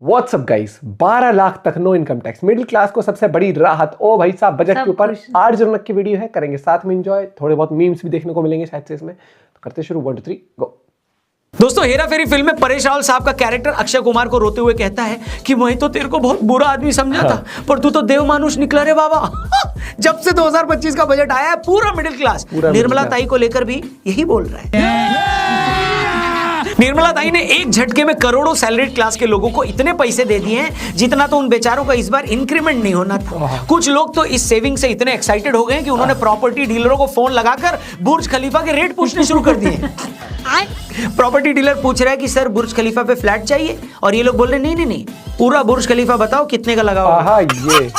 WhatsApp guys, 12 lakh तक no income tax, middle class को सबसे बड़ी राहत। ओ भाई साहब, बजट के ऊपर 8 जनवरी की वीडियो है, करेंगे साथ में एंजॉय। थोड़े बहुत मीम्स भी देखने को मिलेंगे शायद से इसमें, तो करते शुरू। 1 2 3 गो। दोस्तों, हेरा फेरी फिल्म में परेश रावल साहब का कैरेक्टर अक्षय कुमार को रोते हुए कहता है कि मैं तो तेरे को बहुत बुरा आदमी समझा था, पर तू तो देवमानुष निकला रे बाबा। जब से 2025 का बजट आया है, पूरा मिडिल क्लास निर्मला ताई को लेकर भी यही बोल रहा है। निर्मला ताई ने एक झटके में करोड़ों सैलरीड क्लास के लोगों को इतने पैसे दे दिए हैं जितना तो उन बेचारों का इस बार इंक्रीमेंट नहीं होना था। कुछ लोग तो इस सेविंग से इतने एक्साइटेड हो गए कि उन्होंने प्रॉपर्टी डीलरों को फोन लगाकर बुर्ज खलीफा के रेट पूछने शुरू कर दिए। प्रॉपर्टी डीलर पूछ रहा है कि सर बुर्ज खलीफा पे फ्लैट चाहिए, और ये लोग बोल रहे नहीं, पूरा बुर्ज खलीफा बताओ कितने का लगा हुआ। ये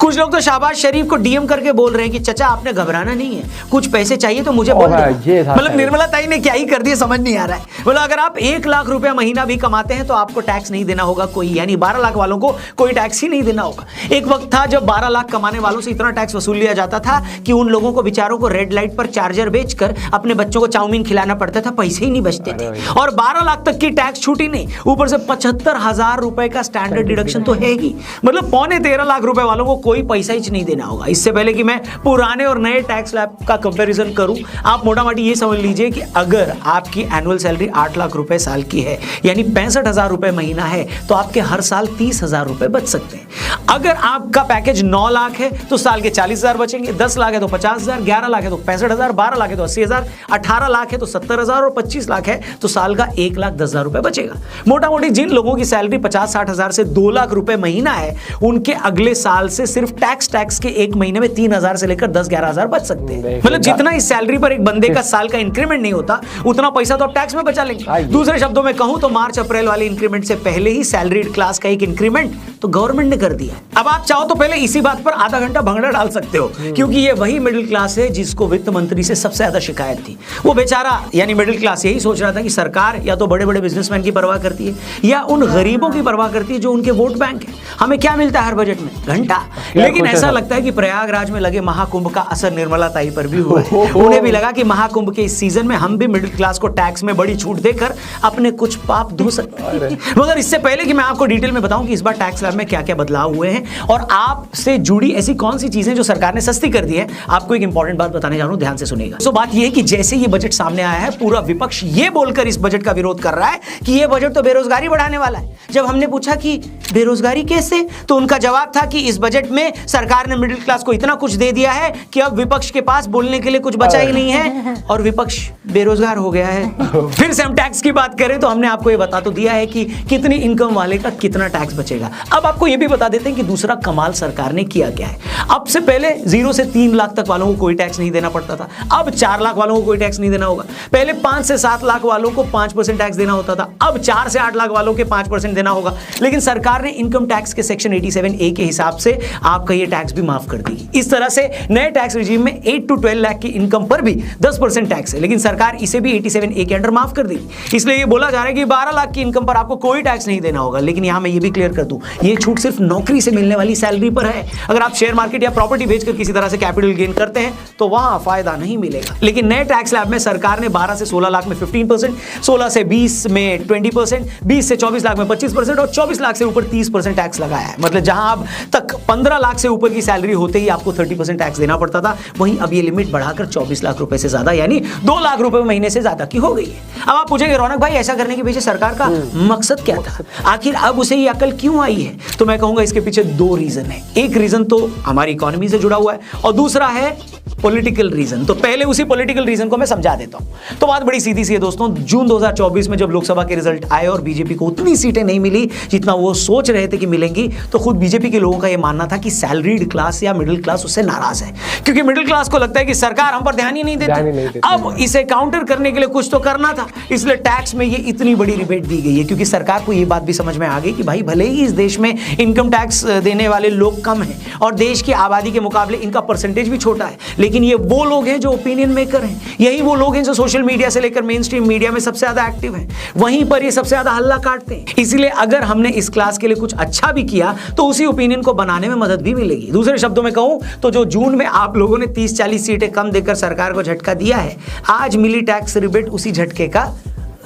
कुछ लोग तो शाहबाज शरीफ को डीएम करके बोल रहे हैं कि चचा आपने घबराना नहीं है, कुछ पैसे चाहिए तो मुझे बोल देना। मतलब निर्मला ताई ने क्या ही कर दिया समझ नहीं आ रहा है। मतलब अगर आप 1 लाख रुपया महीना भी कमाते हैं तो आपको टैक्स नहीं देना होगा कोई, यानी 12 लाख वालों को कोई टैक्स ही नहीं देना होगा। एक वक्त था जब 12 लाख कमाने वालों से इतना टैक्स वसूल लिया जाता था कि उन लोगों को बेचारों को रेड लाइट पर चार्जर बेचकर अपने बच्चों को चाउमीन खिलाना पड़ता था, पैसे ही नहीं बचते थे। और 12 लाख तक की टैक्स छूटी नहीं, ऊपर से 75,000 रुपए का स्टैंडर्ड डिडक्शन तो है ही। मतलब 13.25 लाख रुपए वालों को कोई पैसा ही नहीं देना होगा। इससे पहले कि मैं पुराने और नए टैक्स स्लैब का कंपैरिजन करूं, आप मोटा मोटी ये समझ लीजिए कि अगर आपकी एनुअल सैलरी 8 लाख रुपए साल की है, यानी 65,000 रुपए महीना है, तो आपके हर साल 30,000 रुपए बच सकते हैं। अगर आपका पैकेज 9 लाख है तो साल के 40,000 बचेंगे, 10 लाख है तो 50,000, 11 लाख है तो 65,000, 12 लाख है तो 80,000, 18 लाख है तो 70,000 और 25 लाख है तो साल का 1,10,000 रुपए बचेगा। मोटा मोटी जिन लोगों की सैलरी 50-60,000 से 2 लाख रुपए महीना है, उनके अगले साल से सिर्फ टैक्स के एक महीने में 3,000 से लेकर 10-11,000 बच सकते हैं। मतलब जितना इस सैलरी पर एक बंदे का साल का इंक्रीमेंट नहीं होता, उतना पैसा तो आप टैक्स में बचा लेंगे। दूसरे शब्दों में कहूं तो मार्च अप्रैल वाले इंक्रीमेंट से पहले ही सैलरीड क्लास का एक इंक्रीमेंट तो गवर्नमेंट ने कर दिया। अब आप चाहो तो पहले इसी बात पर आधा घंटा भंगड़ा डाल सकते हो, क्योंकि ये वही मिडिल क्लास है जिसको वित्त मंत्री से सबसे ज्यादा शिकायत थी। वो बेचारा यानी मिडिल क्लास यही सोच रहा था कि सरकार या तो बड़े बड़े बिजनेसमैन की परवाह करती है या उन गरीबों की परवाह करती है जो उनके वोट बैंक है। हमें क्या मिलता है हर बजट में? घंटा। लेकिन ऐसा लगता है कि प्रयागराज में लगे महाकुंभ का असर निर्मला ताई पर भी हुआ है। उन्हें भी लगा कि महाकुंभ के इस सीजन में हम भी मिडिल क्लास को टैक्स में बड़ी छूट देकर अपने कुछ पाप धो सकते हैं। मगर इससे पहले कि मैं आपको डिटेल में बताऊं कि इस बार टैक्स स्लैब में क्या क्या बदलाव हुए हैं और आपसे जुड़ी ऐसी कौन सी चीजें जो सरकार ने सस्ती कर दी है, आपको एक इंपॉर्टेंट बात बताने जा रहा हूं, ध्यान से सुनिएगा। तो बात यह है कि जैसे ये बजट सामने आया है, पूरा विपक्ष ये बोलकर इस बजट का विरोध कर रहा है कि ये बजट तो बेरोजगारी बढ़ाने वाला है। जब हमने पूछा कि बेरोजगारी कैसे, तो उनका जवाब था कि इस बजट में सरकार ने मिडिल क्लास को इतना कुछ दे दिया है कि अब विपक्ष के पास बोलने के लिए कुछ बचा ही नहीं है और विपक्ष बेरोजगार हो गया है। फिर से हम टैक्स की बात करें तो हमने आपको ये बता तो दिया है कि कितनी इनकम वाले का कितना टैक्स बचेगा। अब आपको ये भी बता देते हैं कि दूसरा कमाल सरकार ने किया क्या है। अब से पहले 0 से 3 लाख तक वालों को कोई टैक्स नहीं देना पड़ता था, अब 4 लाख वालों को कोई टैक्स नहीं देना होगा। पहले 5 से 7 लाख वालों को 5% टैक्स देना होता था, अब 4 से 8 लाख वालों के 5% देना होगा। लेकिन सरकार ने इनकम टैक्स के सेक्शन 87A के हिसाब से आपका ये टैक्स भी माफ कर दी। इस तरह से नए टैक्स रिजीम में 8 to 12 लाख की इनकम पर भी 10% टैक्स है, लेकिन सरकार इसे भी 87A के अंडर माफ कर दी। इसलिए ये बोला जा रहा है कि 12 लाख की इनकम पर आपको कोई टैक्स नहीं देना होगा। लेकिन यहां मैं ये भी क्लियर कर दूं, ये छूट सिर्फ नौकरी से मिलने वाली सैलरी पर है। अगर आप शेयर मार्केट या प्रॉपर्टी बेचकर किसी तरह से कैपिटल गेन करते हैं तो वहां फायदा नहीं मिलेगा। लेकिन नए टैक्स स्लैब में सरकार ने 12 से 16 लाख में 15%, 16 से 20 में 20%, 20 से 24 लाख में 25% और 24 लाख से ऊपर 30% टैक्स लगाया है। मतलब जहां अब तक 15 लाख से ऊपर की सैलरी होते ही आपको 30% टैक्स देना पड़ता था, वहीं अब ये लिमिट बढ़ाकर 24 लाख रुपए से ज्यादा यानी 2 लाख रुपए महीने से ज्यादा की हो गई है। अब आप पूछेंगे रौनक भाई ऐसा करने के पीछे सरकार का मकसद क्या था, आखिर अब उसे ये अकल क्यों आई है? तो मैं कहूंगा इसके पीछे 2 रीजन है। एक रीजन तो हमारी इकोनॉमी से जुड़ा हुआ है और दूसरा है पॉलिटिकल रीजन। तो पहले उसी पॉलिटिकल रीजन को मैं समझा देता हूं। तो बात बड़ी सीधी सी है दोस्तों, जून 2024 में जब लोकसभा के रिजल्ट आए और बीजेपी को उतनी सीटें नहीं मिली जितना वो सोच रहे थे कि मिलेंगी, तो खुद बीजेपी के लोगों का यह मानना था कि सैलरीड क्लास या मिडिल क्लास उससे नाराज है, क्योंकि मिडिल क्लास को लगता है कि सरकार हम पर ध्यान ही नहीं देती। अब इसे काउंटर करने के लिए कुछ तो करना था, इसलिए टैक्स में ये इतनी बड़ी रिबेट दी गई है, क्योंकि सरकार को ये बात भी समझ में आ गई कि भाई भले ही इस देश में इनकम टैक्स देने वाले लोग कम हैं और देश की आबादी के मुकाबले इनका परसेंटेज भी छोटा है, लेकिन ये वो लोग हैं जो ओपिनियन मेकर हैं, यही वो लोग हैं जो सोशल मीडिया से लेकर मेन स्ट्रीम मीडिया में सबसे ज्यादा एक्टिव हैं, वहीं पर ये सबसे ज्यादा हल्ला काटते हैं। इसलिए अगर हमने इस क्लास के लिए कुछ अच्छा भी किया तो उसी ओपिनियन को बनाने में मदद भी मिलेगी। दूसरे शब्दों में कहूं तो जो जून में आप लोगों ने 30-40 सीटें कम देकर सरकार को झटका दिया है, आज मिली टैक्स रिबेट उसी झटके का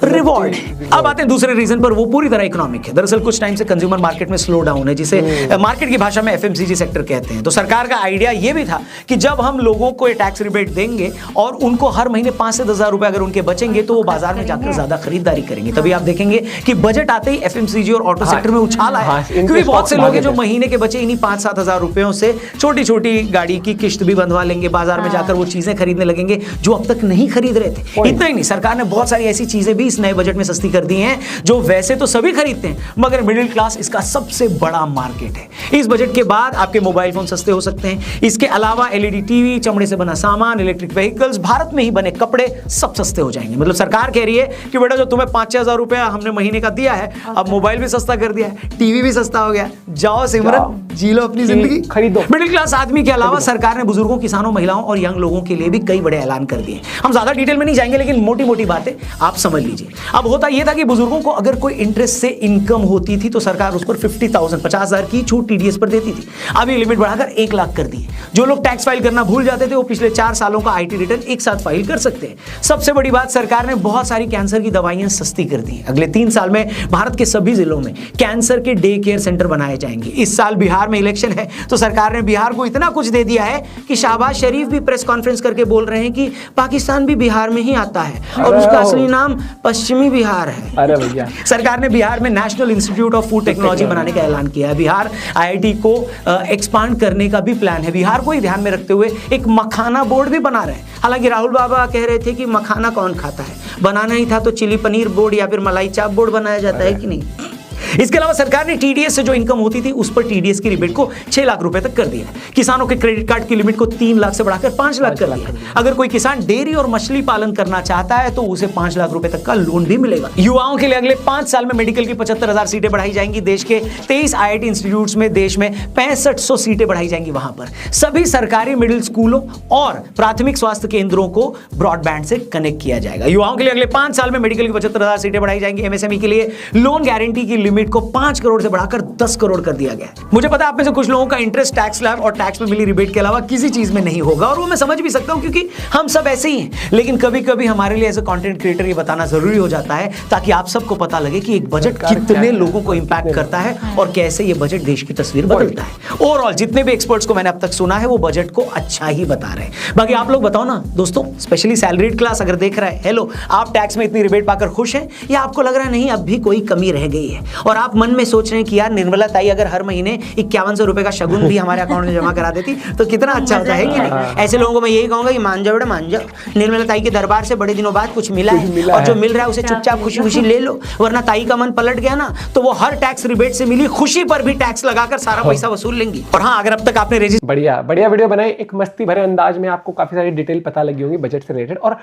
रिवॉर्ड। अब आते हैं दूसरे रीजन पर, वो पूरी तरह इकोनॉमिक है। दरअसल कुछ टाइम से कंज्यूमर मार्केट में स्लो डाउन है, जिसे मार्केट की भाषा में एफएमसीजी सेक्टर कहते हैं। तो सरकार का आइडिया ये भी था कि जब हम लोगों को टैक्स रिबेट देंगे और उनको हर महीने 5 से 10 हजार रुपए अगर उनके बचेंगे तो वो बाजार में जाकर ज्यादा खरीदारी करेंगे। तभी आप देखेंगे कि बजट आते ही एफएमसीजी और ऑटो सेक्टर में उछाल आया, क्योंकि बहुत से लोग हैं जो महीने के बचे इन्हीं 5-7 हजार रुपयों से छोटी छोटी गाड़ी की किश्त भी बंधवा लेंगे, बाजार में जाकर वो चीजें खरीदने लगेंगे जो अब तक नहीं खरीद रहे थे। इतना ही नहीं, सरकार ने बहुत सारी ऐसी चीजें भी इस नए बजट में सस्ती कर दी हैं जो वैसे तो सभी खरीदते हैं, मगर मिडिल क्लास इसका सबसे बड़ा मार्केट है। इस बजट के बाद आपके मोबाइल फोन सस्ते हो सकते हैं। इसके अलावा एलईडी टीवी, चमड़े से बना सामान, इलेक्ट्रिक व्हीकल्स, भारत में ही बने कपड़े सब सस्ते हो जाएंगे। मतलब सरकार कह रही है कि बेटा जो तुम्हें 5-6 हजार रुपया हमने महीने का दिया है, अब मोबाइल भी सस्ता कर दिया है, टीवी भी सस्ता हो गया, जाओ सिमरन जी लो अपनी जिंदगी, खरीदो। मिडिल क्लास आदमी के अलावा सरकार ने बुजुर्गों, किसानों, महिलाओं और यंग लोगों के लिए भी कई बड़े ऐलान कर दिए। हम ज्यादा डिटेल में नहीं जाएंगे, लेकिन मोटी मोटी बातें आप समझ लीजिए। अब होता यह था कि बुजुर्गों को अगर कोई इंटरेस्ट से इनकम होती थी तो सरकार उस पर 50,000 की छूट टीडीएस पर देती थी। अब ये लिमिट बढ़ाकर 1 लाख कर दी। जो लोग टैक्स फाइल करना भूल जाते थे वो पिछले 4 सालों का आईटी रिटर्न एक साथ फाइल कर सकते हैं। सबसे बड़ी बात, सरकार ने बहुत सारी कैंसर की दवाइयां सस्ती कर दी। अगले 3 साल में भारत के सभी जिलों में कैंसर के डे केयर सेंटर बनाए जाएंगे। इस साल बिहार में इलेक्शन है तो सरकार ने बिहार को इतना कुछ दे दिया है कि शहबाज शरीफ भी प्रेस कॉन्फ्रेंस करके बोल रहे हैं कि पाकिस्तान भी बिहार में ही आता है और उसका असली नाम पश्चिमी बिहार है। अरे भैया, सरकार ने बिहार में national institute of food technology बनाने का ऐलान किया है। बिहार आईआईटी को एक्सपांड करने का भी प्लान है। बिहार को ही ध्यान में रखते हुए एक मखाना बोर्ड भी बना रहे हैं। हालांकि राहुल बाबा कह रहे थे कि मखाना कौन खाता है, बनाना ही था तो चिली पनीर बोर्ड या फिर मलाई चाप बोर्ड बनाया जाता है कि नहीं। इसके अलावा सरकार ने टीडीएस से जो इनकम होती थी उस पर टीडीएस की रिबेट को 6 लाख रुपए तक कर दिया। किसानों के क्रेडिट कार्ड की लिमिट को 3 लाख से बढ़ाकर 5 लाख कर दिया। अगर कोई किसान डेयरी और मछली पालन करना चाहता है तो उसे 5 लाख रुपए तक का लोन भी मिलेगा। युवाओं के लिए अगले 5 साल में मेडिकल की 75,000 सीटें बढ़ाई जाएंगी। देश के 23 आईआईटी इंस्टीट्यूट्स में देश में 6500 सीटें बढ़ाई जाएंगी। वहां पर सभी सरकारी मिडिल स्कूलों और प्राथमिक स्वास्थ्य केंद्रों को ब्रॉडबैंड से कनेक्ट किया जाएगा। युवाओं के लिए अगले 5 साल में मेडिकल की 75,000 सीटें बढ़ाई जाएंगी। एमएसएमई के लिए लोन गारंटी की लिमिट को 5 करोड़ से बढ़ाकर 10 करोड़ कर दिया गया। मुझे पता है आप में से कुछ लोगों का इंटरेस्ट टैक्स स्लैब और टैक्स में मिली रिबेट के अलावा किसी चीज में नहीं होगा, और वो मैं समझ भी सकता हूं क्योंकि हम सब ऐसे ही हैं। लेकिन कभी कभी हमारे लिए एज ए कंटेंट क्रिएटर ये बताना जरूरी हो जाता है ताकि आप सबको पता लगे कि एक बजट कितने लोगों को इंपैक्ट करता है और कैसे ये बजट देश की तस्वीर बदलता है। ओवरऑल जितने भी एक्सपर्ट्स को मैंने अब तक सुना है वो बजट को अच्छा ही बता रहे हैं। बाकी आप लोग बताओ ना दोस्तों, स्पेशली सैलरीड क्लास अगर देख रहा है, हेलो, आप टैक्स में इतनी रिबेट पाकर खुश हैं या आपको लग रहा है नहीं अब भी कोई कमी रह गई है और आप मन में सोच रहे हैं कि यार निर्मला ताई अगर हर महीने 5100 रुपए का शगुन भी हमारे अकाउंट में जमा करा देती तो कितना अच्छा होता है कि नहीं। ऐसे लोगों को मैं यही कहूंगा कि मान जाओ बेटा मान जाओ, निर्मला ताई के दरबार से बड़े दिनों बाद कुछ मिला है और जो मिल रहा है उसे चुपचाप खुशी खुशी ले लो, वरना ताई का मन पलट गया ना तो वो हर टैक्स रिबेट से मिली खुशी पर भी टैक्स लगाकर सारा पैसा वसूल लेंगी। और हाँ, अगर अब तक आपने बढ़िया वीडियो बनाई, एक मस्ती भरे अंदाज में, आपको काफी सारी डिटेल पता लगी होंगी बजट से रिलेटेड। और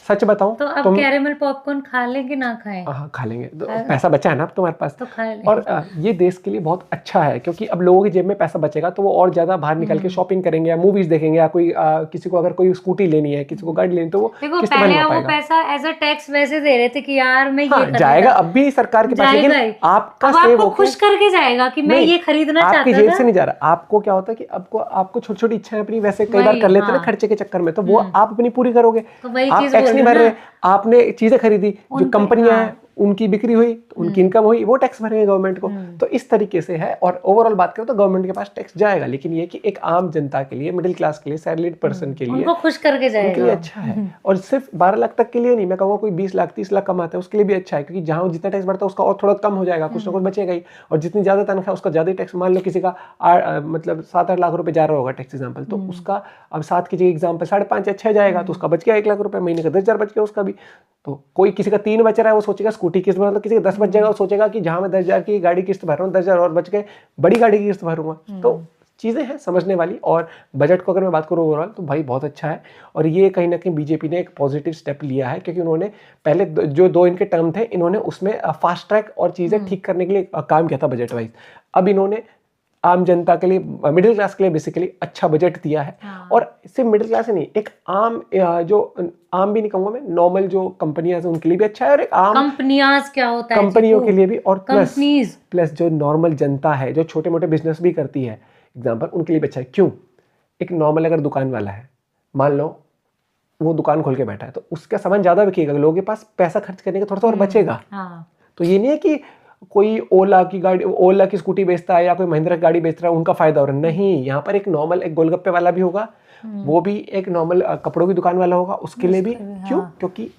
सच बताऊं तो अब कैरेमल पॉपकॉर्न खा लेंगे ना खाएं? हाँ खा लेंगे, तो पैसा बचा है ना अब तुम्हारे पास तो खा लेंगे। और ये देश के लिए बहुत अच्छा है क्योंकि अब लोगों की जेब में पैसा बचेगा तो वो और ज्यादा बाहर निकल के शॉपिंग करेंगे या मूवीज देखेंगे या कोई किसी को अगर कोई स्कूटी लेनी है, किसी को गाड़ी लेनी, तो वो देखो पहले वो पैसा एज अ टैक्स वैसे दे रहे थे कि यार मैं ये जाएगा अब भी सरकार के पास, लेकिन आपका सेव होके खुश करके जाएगा कि मैं ये खरीदना चाहता था। आपकी जेब से नहीं जा रहा। आपको क्या होता है कि आपको छोटी छोटी इच्छाएं अपनी वैसे कई बार कर लेते हैं ना खर्चे के चक्कर में, तो वो आप अपनी पूरी करोगे। आप टैक्स नहीं भर रहे, आपने चीजें खरीदी, जो कंपनियां हैं उनकी बिक्री हुई तो उनकी इनकम हुई, वो टैक्स भरेंगे गवर्नमेंट को। तो इस तरीके से है। और ओवरऑल बात करें तो गवर्नमेंट के पास टैक्स जाएगा, लेकिन ये कि एक आम जनता के लिए, मिडिल क्लास के लिए, सैलरीड पर्सन के लिए उनको खुश करके जाएगा, उनके लिए अच्छा है। और सिर्फ 12 लाख तक के लिए नहीं, मैं कहूँगा कोई 20 लाख 30 लाख कमाता है उसके लिए भी अच्छा है, क्योंकि जहाँ जितना टैक्स बढ़ता है उसका और थोड़ा कम हो जाएगा, कुछ ना कुछ बचेगा ही। और जितनी ज्यादा तनख्वाह उसका ज्यादा टैक्स, मान लो किसी का मतलब 7-8 लाख रुपए जा रहा होगा टैक्स एग्जाम्पल, तो उसका अब 7 की जगह एग्जाम्पल 5.5 या 6 जाएगा, तो उसका बच गया 1 लाख रुपए, महीने का 10,000 बच गया उसका भी। तो कोई किसी का 3 बच रहा है वो सोचेगा स्कूटी किस्त भर, तो किसी का 10 बच जाएगा वो सोचेगा कि जहां मैं 10,000 की गाड़ी किस्त भर रहा हूँ 10,000 और बच गए, बड़ी गाड़ी की किस्त भरूंगा। तो चीज़ें हैं समझने वाली। और बजट को अगर मैं बात करूँ ओवरऑल तो भाई बहुत अच्छा है। और ये कहीं ना कहीं बीजेपी ने एक पॉजिटिव स्टेप लिया है, क्योंकि उन्होंने पहले जो 2 इनके टर्म थे इन्होंने उसमें फास्ट ट्रैक और चीज़ें ठीक करने के लिए काम किया था बजट वाइज। अब इन्होंने आम जनता के लिए, मिडिल क्लास के लिए बेसिकली अच्छा बजट दिया है। और सिर्फ मिडिल क्लास ही नहीं, एक आम जो आम भी नहीं कहूँगा मैं, नॉर्मल जो कंपनियां हैं उनके लिए भी अच्छा है, और एक आम कंपनियां क्या होता है कंपनियों के लिए भी, और प्लस जो नॉर्मल जनता है जो छोटे मोटे बिजनेस भी करती है एग्जाम्पल, उनके लिए भी अच्छा है। क्यों? एक नॉर्मल अगर दुकान वाला है, मान लो वो दुकान खोल के बैठा है तो उसका सामान ज्यादा बिकेगा, लोगों के पास पैसा खर्च करने का थोड़ा सा और बचेगा। हाँ। तो ये नहीं है कि कोई ओला की स्कूटी बेचता है या कोई महिंद्रा की गाड़ी बेच रहा है उनका फायदा हो रहा है, नहीं, यहाँ पर एक नॉर्मल एक गोलगप्पे वाला भी होगा, वो भी एक नॉर्मल कपड़ों की दुकान वाला होगा, उसके लिए भी क्यों, क्योंकि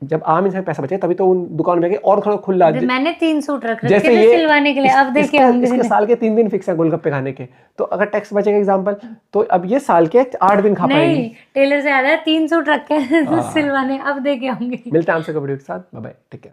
जब आम इंसान पैसा बचे तभी तो उन दुकान में और थोड़ा खुला। मैंने 3 सूट रख रखे जैसे थे ये सिलवाने के लिए, अब देखिए इसके साल के 3 दिन फिक्स है गोलगप्पे खाने के, तो अगर टैक्स बचेगा एग्जांपल, तो अब ये साल के 8 दिन खा पाएंगे। नहीं, टेलर से आया 3 सूट रखे हैं सिलवाने, अब देखे होंगे। मिलते हैं आपसे वीडियो के साथ, बाय बाय, टेक केयर।